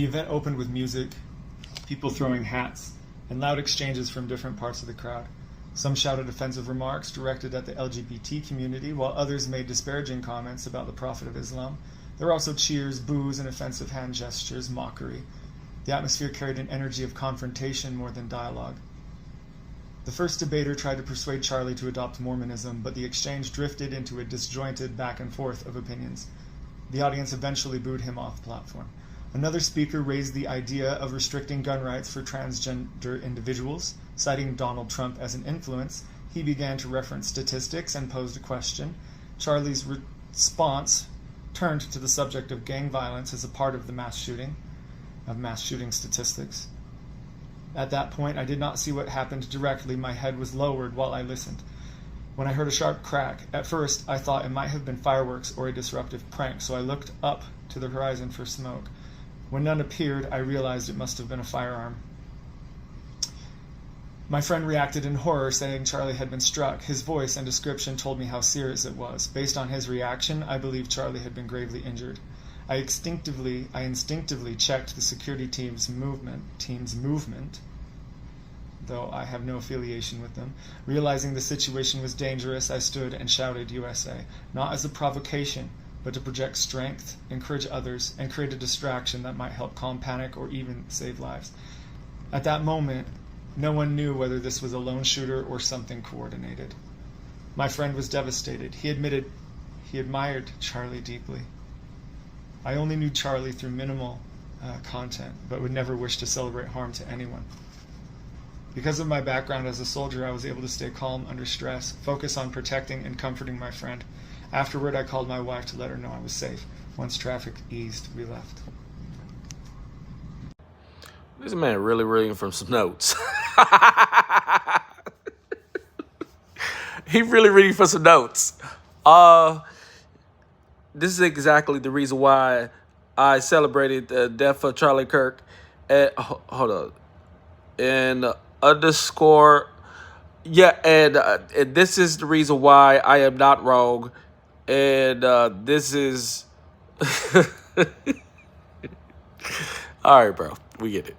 The event opened with music, people throwing hats, and loud exchanges from different parts of the crowd. Some shouted offensive remarks directed at the LGBT community, while others made disparaging comments about the Prophet of Islam. There were also cheers, boos, and offensive hand gestures, mockery. The atmosphere carried an energy of confrontation more than dialogue. The first debater tried to persuade Charlie to adopt Mormonism, but the exchange drifted into a disjointed back and forth of opinions. The audience eventually booed him off the platform. Another speaker raised the idea of restricting gun rights for transgender individuals. Citing Donald Trump as an influence, he began to reference statistics and posed a question. Charlie's response turned to the subject of gang violence as a part of the mass shooting statistics. At that point, I did not see what happened directly. My head was lowered while I listened. When I heard a sharp crack, at first I thought it might have been fireworks or a disruptive prank, so I looked up to the horizon for smoke. When none appeared, I realized it must have been a firearm. My friend reacted in horror, saying Charlie had been struck. His voice and description told me how serious it was. Based on his reaction, I believed Charlie had been gravely injured. I instinctively checked the security team's movement, though I have no affiliation with them. Realizing the situation was dangerous, I stood and shouted USA, not as a provocation, but to project strength, encourage others, and create a distraction that might help calm panic or even save lives. At that moment, no one knew whether this was a lone shooter or something coordinated. My friend was devastated. He admitted he admired Charlie deeply. I only knew Charlie through minimal content, but would never wish to celebrate harm to anyone. Because of my background as a soldier, I was able to stay calm under stress, focus on protecting and comforting my friend. Afterward, I called my wife to let her know I was safe. Once traffic eased, we left. This man really reading from some notes. He really reading from some notes. This is exactly the reason why I celebrated the death of Charlie Kirk. Hold on. And underscore. Yeah, and this is the reason why I am not wrong. And this is... All right, bro. We get it.